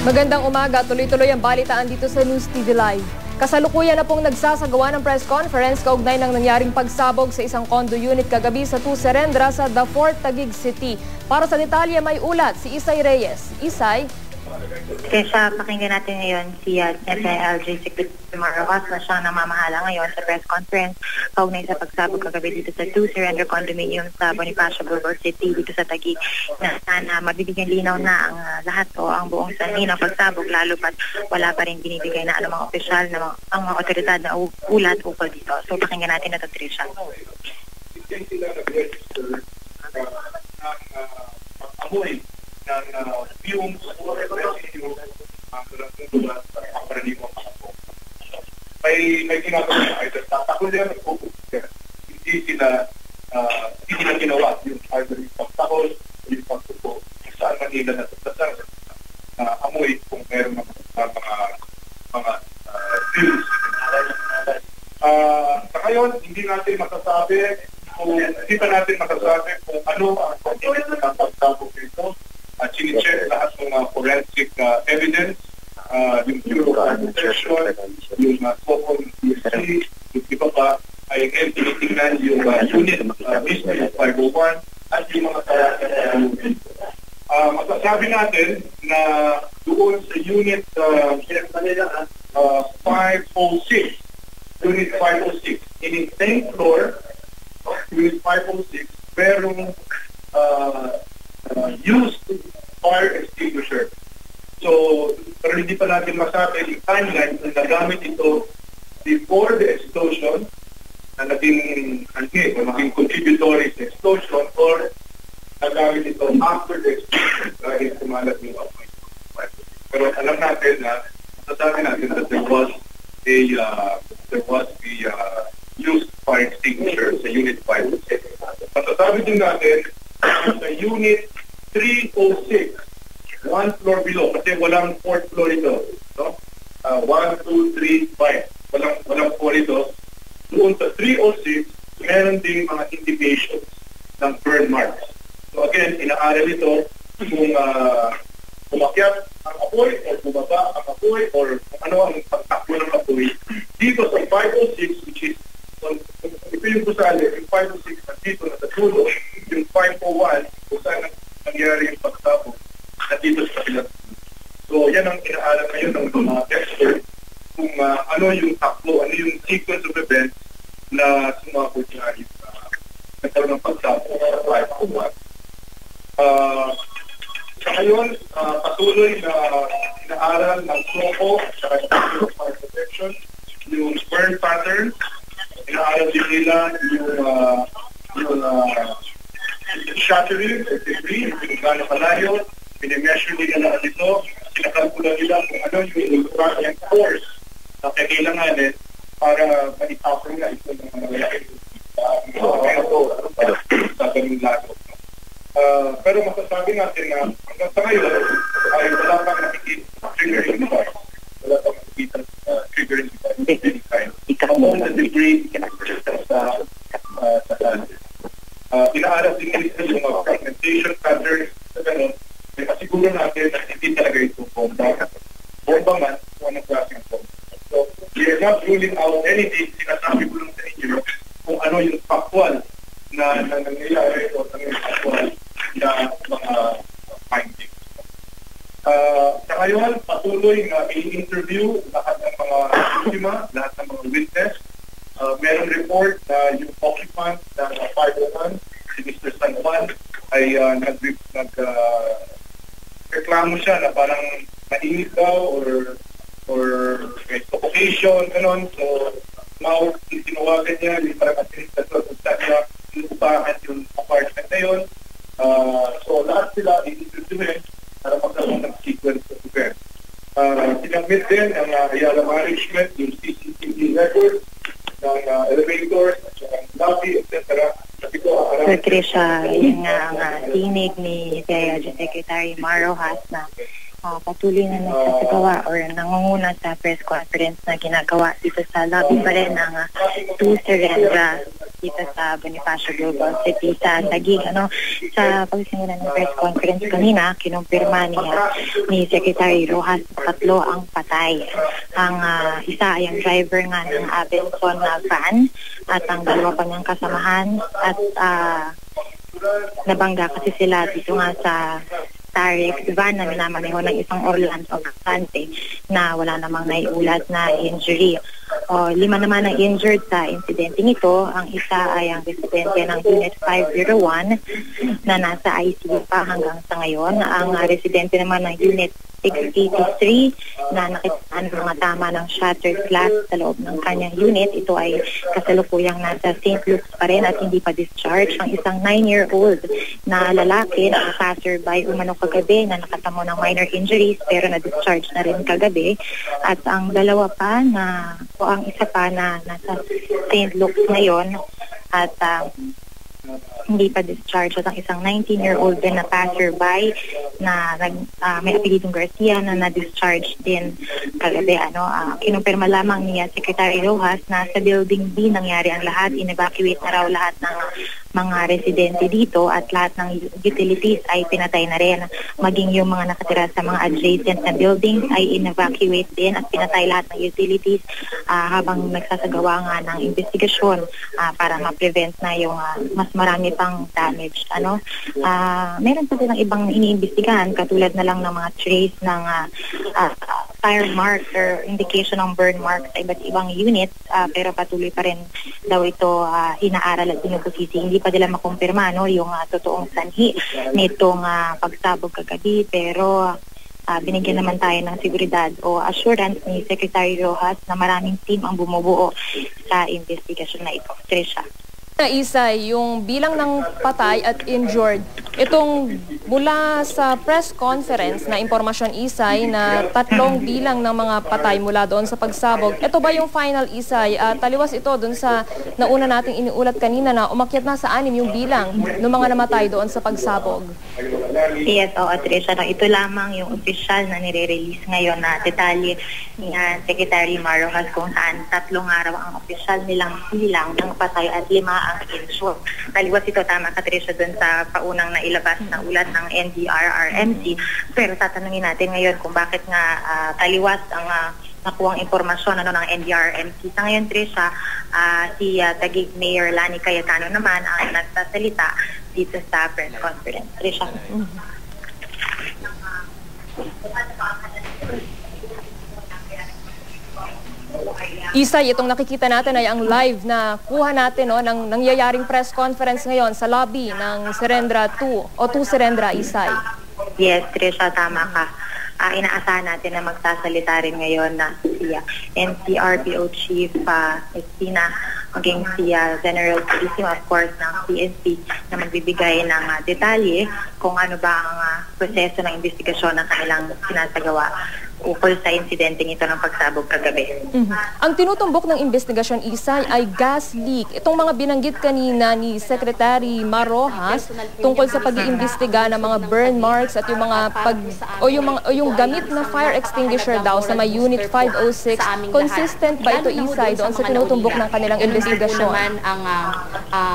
Magandang umaga, tuloy-tuloy ang balitaan dito sa News TV Live. Kasalukuyan na pong nagsasagawa ng press conference kaugnay ng nangyaring pagsabog sa isang condo unit kagabi sa 2 Serendra sa The Fort Taguig City. Para sa detalye may ulat si Isay Reyes. Isay? Kaya pakinggan natin ngayon si SILJ Secretary Marrojas na siyang namamahala ngayon sa press conference kaugnay sa pagsabog kagabi dito sa 2 Serendra Condominium sa Bonifacio Boulevard City dito sa Taguig na sana mabibigyan linaw na ang lahat o ang buong sanhi ng pagsabog lalo pat wala pa rin binibigay na mga opisyal na ang mga otoridad na ulat ukol dito. So pakinggan natin ito, Trisha. Amoy ng fumes o residue may ginagawa na either tatakol yan o hindi sila ginawa yung either yung pagtakol o yung pagtupo kung saan manila natatasan amoy kung meron mga fumes. Sa ngayon, hindi natin masasabi kung ano ang pagsabog dito. Chine-check lahat ng forensic evidence, yung protection, yung so-called PSC, yung iba pa ay tinitingnan yung unit mismo, yung 501, at yung mga unit. Masasabi natin na doon sa unit 506, unit 506, in the same floor, unit 506, merong used fire extinguisher. So, pero hindi pa natin masabi yung timeline na nagamit ito before the explosion na naging contributory sa explosion or nagamit ito after the explosion dahil kumalat yung apoy. Pero alam natin na masasabi natin that there was a used fire extinguisher sa unit 506. Masasabi din natin sa unit 306, one floor below, kasi walang fourth floor ito. No? 1, 2, 3, 5. Walang floor ito. Doon sa 306, meron din mga indications ng burn marks. So again, inaaral ito kung umakyat ang apoy o bumaba ang apoy or kung ano ang pagtakbo ng apoy. Dito sa 506, which is ito yung gusali, yung 506 na dito na sa dulo, yung 501 kung saan nangyari yung pagsabog na dito sa kapila. So yan ang inaalam ngayon ng mga expert kung ano yung takbo, ano yung sequence of events na sumabog na yung nagkaroon ng pagsabog sa 501. Sa ngayon, patuloy na inaaral ng SOCO at saka ng Fire Protection yung burn pattern. Inaaral din nila yung shattering or debris, yung gano'ng kalayo, pinimeasure nila dito, kinakalkula nila kung ano yung force na kailanganin para maitapon na ito ng mga sa ganung lado. Pero masasabi natin na hanggang sa ngayon ay wala pang nakikita triggering device. Wala pang nakikita triggering device. Among the debris sa inaaral din nila yung mga fragmentation patterns sa ganun. May pasiguro natin na hindi talaga ito bomba. Bomba man, kung anong klaseng bomba. So, we are not ruling out anything. Sinasabi ko lang sa inyo kung ano yung factual na nangyayari o factual na mga findings. Sa ngayon, patuloy na i-interview lahat ng mga biktima, lahat ng mga witness. Merong report na yung occupant ng 501, si Mr. San Juan, ay nag-reklamo siya na parang mainit daw or may suffocation, gano'n. So, tinawagan niya, yung parang administrator kung saan niya inuupahan yung apartment na yun. So, lahat sila i-interviewin para magkaroon ng sequence of events. Sinagmit din ang Ayala Management, yung CCTV records, ng elevators, ng lobby, etc. Sir Trisha, yun nga ang tinig ni Secretary Marrojas na patuloy na nagsasagawa or nangunguna sa press conference na ginagawa dito sa lobby pa rin ng 2 Serendra dito sa Bonifacio Global City sa Taguig. Sa pagsimula ng press conference kanina, kinumpirma ni Secretary Rojas 3 ang patay. Ang isa ay ang driver nga ng Abenson na van at ang 2 pa niyang kasamahan at nabangga kasi sila dito nga sa Tarex van na minamaneho ng isang Orlando Cantante na wala namang naiulat na injury. 5 naman ang injured sa insidenteng ito. Ang isa ay ang residente ng Unit 501 na nasa ICU pa hanggang sa ngayon. Ang residente naman ng Unit 683 na nakitaan ng mga tama ng shattered glass sa loob ng kanyang unit. Ito ay kasalukuyang nasa St. Luke's pa rin at hindi pa discharged. Ang isang 9-year-old na lalaki na passerby umano kagabi na nakatamo ng minor injuries pero na-discharge na rin kagabi. At ang 2 pa na o ang isa pa na nasa St. Luke's ngayon at hindi pa discharge at ang isang 19-year-old din na passerby na may apelidong Garcia na na-discharge din kagabi. Kinumpirma lamang niya Secretary Rojas na sa Building B nangyari ang lahat. In-evacuate na raw lahat ng mga residente dito at lahat ng utilities ay pinatay na rin. Maging yung mga nakatira sa mga adjacent na buildings ay in-evacuate din at pinatay lahat ng utilities habang nagsasagawa nga ng investigasyon para ma-prevent na yung mas marami pang damage. Meron pa silang ibang iniimbestigahan katulad na lang ng mga trace ng fire marks or indication ng burn marks sa iba't ibang units pero patuloy pa rin daw ito inaaral at binubusisi. Hindi pa nila makumpirma yung totoong sanhi nitong pagsabog kagabi pero binigyan naman tayo ng seguridad o assurance ni Secretary Rojas na maraming team ang bumubuo sa investigasyon na ito. Trisha. Isay, yung bilang ng patay at injured, itong mula sa press conference na impormasyon, Isay, na 3 bilang ng mga patay mula doon sa pagsabog. Ito ba yung final, Isay? Taliwas ito doon sa nauna nating iniulat kanina na umakyat na sa 6 yung bilang ng mga namatay doon sa pagsabog. Yes, Trisha. Ito lamang yung official na nire-release ngayon na detalye ni Secretary Rojas kung saan 3 araw ang official nilang bilang ng patay at 5 ang insured. Taliwas ito, tama ka Trisha, dun sa paunang nailabas na ulat ng NDRRMC. Pero tatanungin natin ngayon kung bakit nga taliwas ang nakuwang impormasyon ng NDRRMC. Sa ngayon, Trisha, si Taguig Mayor Lani Cayetano naman ang nagsasalita dito sa press conference. Trisha. Isay, itong nakikita natin ay ang live na kuha natin ng nangyayaring press conference ngayon sa lobby ng Serendra 2 o 2 Serendra, Isay. Yes, Trisha, tama ka. Inaasahan natin na magsasalita rin ngayon na si NCRPO Chief Estina, maging si General Pulisimo, of course, ng PNP na magbibigay ng detalye kung ano ba ang proseso ng investigasyon na kanilang sinasagawa ukol sa insidenteng ito ng pagsabog kagabi. Ang tinutumbok ng investigasyon, Isay, ay gas leak. Itong mga binanggit kanina ni Secretary Rojas tungkol sa pag-iimbestiga ng mga burn marks at yung mga yung gamit na fire extinguisher daw sa may Unit 506. Consistent ba ito, Isay, doon sa tinutumbok ng kanilang investigasyon? Naman ang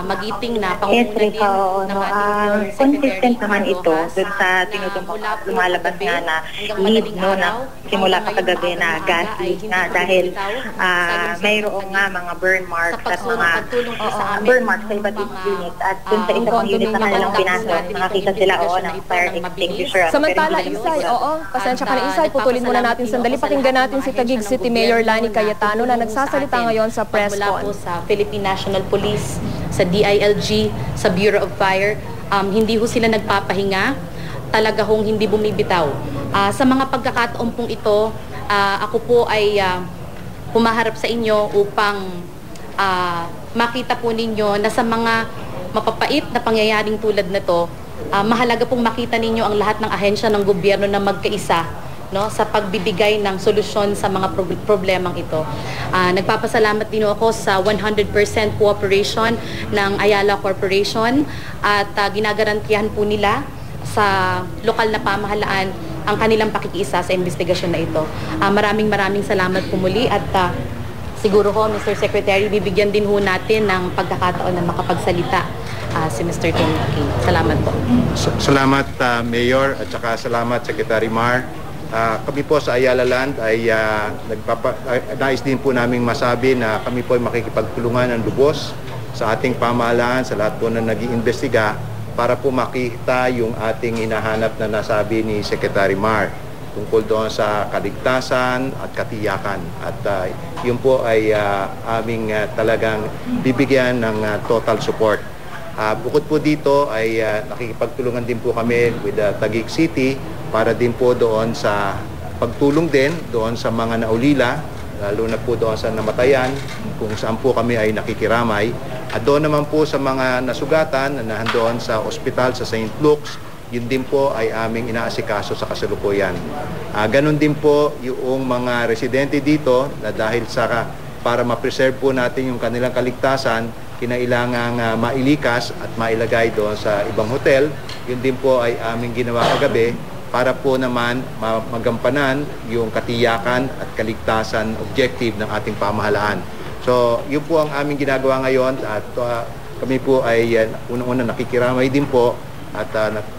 magiting na pangungulagin ng ating consistent naman ito doon sa tinutumbok. Lumalabas nga na lead na simula pa kagabi na gas leak na dahil mayroong nga mga burn marks at mga burn marks sa iba't ibang unit at dun sa isang unit na kanilang pinasok nakakita sila ng fire extinguisher. Samantala, Isay, pasensya ka na, Isay, putulin muna natin sandali. Pakinggan natin si Taguig City Mayor Lani Cayetano na nagsasalita ngayon sa press con. Mula po sa Philippine National Police, sa DILG, sa Bureau of Fire, hindi ho sila nagpapahinga, talaga hong hindi bumibitaw. Sa mga pagkakataon pong ito, ako po ay humaharap sa inyo upang makita po ninyo na sa mga mapapait na pangyayaring tulad na to, mahalaga pong makita ninyo ang lahat ng ahensya ng gobyerno na magkaisa sa pagbibigay ng solusyon sa mga problemang ito. Nagpapasalamat din ako sa 100% cooperation ng Ayala Corporation at ginagarantiyahan po nila sa lokal na pamahalaan ang kanilang pakikiisa sa investigasyon na ito. Maraming salamat po muli at siguro ho, Mr. Secretary, bibigyan din ho natin ng pagkakataon na makapagsalita si Mr. Tony Aquino. Salamat po. Salamat, Mayor, at saka salamat, Secretary Mar. Kami po sa Ayala Land ay nais din po naming masabi na kami po ay makikipagtulungan ng lubos sa ating pamahalaan, sa lahat po na nag-iimbestiga para po makita yung ating hinahanap na nasabi ni Secretary Mar tungkol doon sa kaligtasan at katiyakan. At yun po ay aming talagang bibigyan ng total support. Bukod po dito ay nakikipagtulungan din po kami with Taguig City para din po doon sa pagtulong din doon sa mga naulila, lalo na po doon sa namatayan, kung saan po kami ay nakikiramay. At doon naman po sa mga nasugatan na nandoon sa ospital sa St. Luke's, yun din po ay aming inaasikaso sa kasalukuyan. Ganon din po yung mga residente dito na dahil para ma-preserve po natin yung kanilang kaligtasan, kinailangang mailikas at mailagay doon sa ibang hotel. Yun din po ay aming ginawa kagabi para po naman magampanan yung katiyakan at kaligtasan objective ng ating pamahalaan. So, yun po ang aming ginagawa ngayon at kami po ay unang-una nakikiramay din po at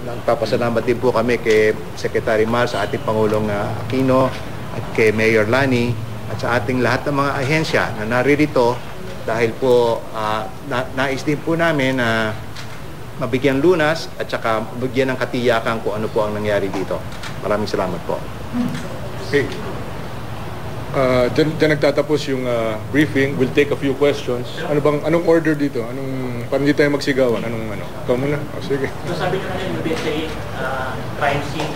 nagpapasalamat din po kami kay Secretary Mar, sa ating Pangulong Aquino at kay Mayor Lani at sa ating lahat ng mga ahensya na naririto dahil po nais din po namin na mabigyan lunas at saka mabigyan ng katiyakan kung ano po ang nangyari dito. Maraming salamat po. Okay. Diyan nagtatapos yung briefing. We'll take a few questions. Anong order dito? Para hindi tayo magsigawan. Ikaw muna. Sige. So sabi nyo natin, you say crime scene.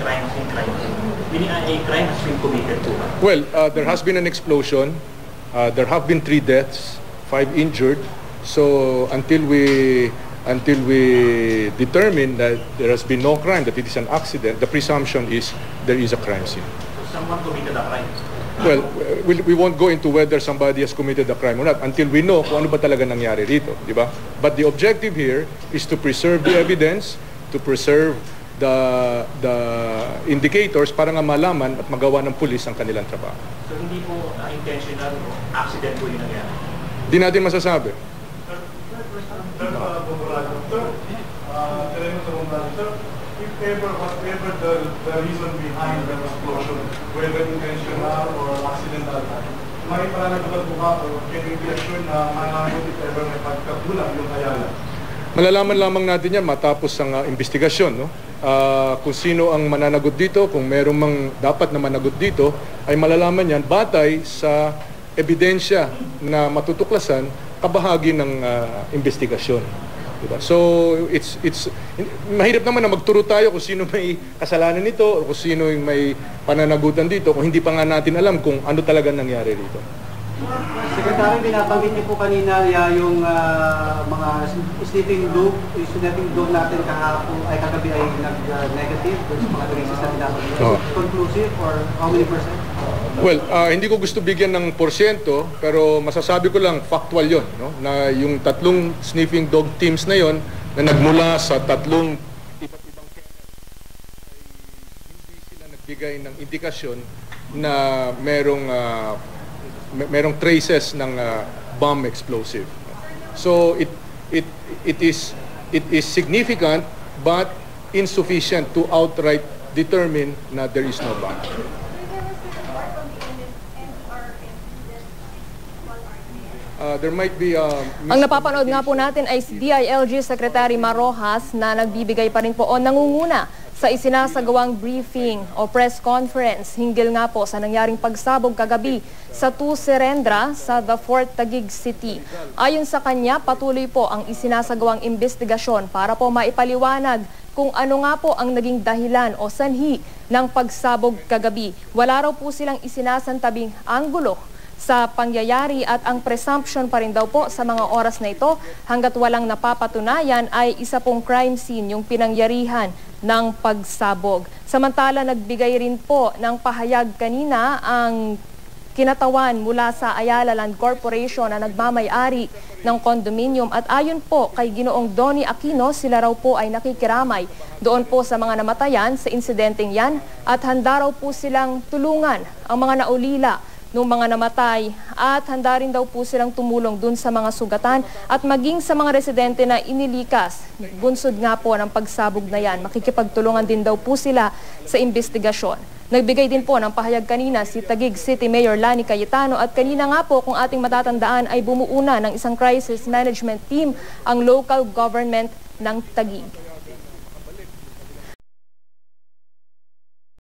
Meaning a crime has been committed to. Well, there has been an explosion. There have been 3 deaths, 5 injured. So until we determine that there has been no crime, that it is an accident, the presumption is there is a crime scene. So someone committed a crime? Well, we won't go into whether somebody has committed a crime or not until we know kung ano ba talaga nangyari rito, di ba? But the objective here is to preserve the evidence, to preserve the indicators para nga malaman at magawa ng pulis ang kanilang trabaho. So hindi po intentional o accident po yung nangyari? Di natin masasabi. If ever, whatever the reason behind the explosion, whether intentional or accidental, may pananagulat mo ba o can you be assured na mananagot if ever may pagkakulang yung Ayala? Malalaman lamang natin yan matapos ang investigasyon. No? Kung sino ang mananagot dito, kung merong mang dapat na managot dito, ay malalaman yan batay sa ebidensya na matutuklasan kabahagi ng investigasyon. Diba? So, it's mahirap naman na magturo tayo kung sino may kasalanan nito o kung sino yung may pananagutan dito kung hindi pa nga natin alam kung ano talaga nangyari dito. Secretary, binabanggit niyo po kanina yung mga sleeping dog natin kagabi ay nag-negative sa mga traces na binabanggit. Conclusive or how many percent? Well, hindi ko gusto bigyan ng porsyento, pero masasabi ko lang factual yon, no? Na yung 3 sniffing dog teams na yon na nagmula sa 3 iba't ibang kennel ay hindi sila nagbigay ng indikasyon na merong traces ng bomb explosive. So it is significant but insufficient to outright determine na there is no bomb. There might be ang napapanood nga po natin ay si DILG Secretary Mar Rojas na nagbibigay pa rin po o nangunguna sa isinasagawang briefing o press conference hinggil nga po sa nangyaring pagsabog kagabi sa 2 Serendra sa The Fort Taguig City. Ayon sa kanya, patuloy po ang isinasagawang investigasyon para po maipaliwanag kung ano nga po ang naging dahilan o sanhi ng pagsabog kagabi. Wala raw po silang isinasantabing anggulo sa pangyayari at ang presumption pa rin daw po sa mga oras na ito hanggat walang napapatunayan ay isa pong crime scene yung pinangyarihan ng pagsabog. Samantala nagbigay rin po ng pahayag kanina ang kinatawan mula sa Ayala Land Corporation na nagmamay-ari ng condominium at ayon po kay Ginoong Donnie Aquino, sila raw po ay nakikiramay doon po sa mga namatayan sa insidenteng yan at handa raw po silang tulungan ang mga naulila ng mga namatay at handa rin daw po silang tumulong dun sa mga sugatan at maging sa mga residente na inilikas. Bunsod nga po ng pagsabog na yan. Makikipagtulungan din daw po sila sa investigasyon. Nagbigay din po ng pahayag kanina si Taguig City Mayor Lani Cayetano at kanina nga po kung ating matatandaan ay bumuuna ng isang crisis management team ang local government ng Taguig.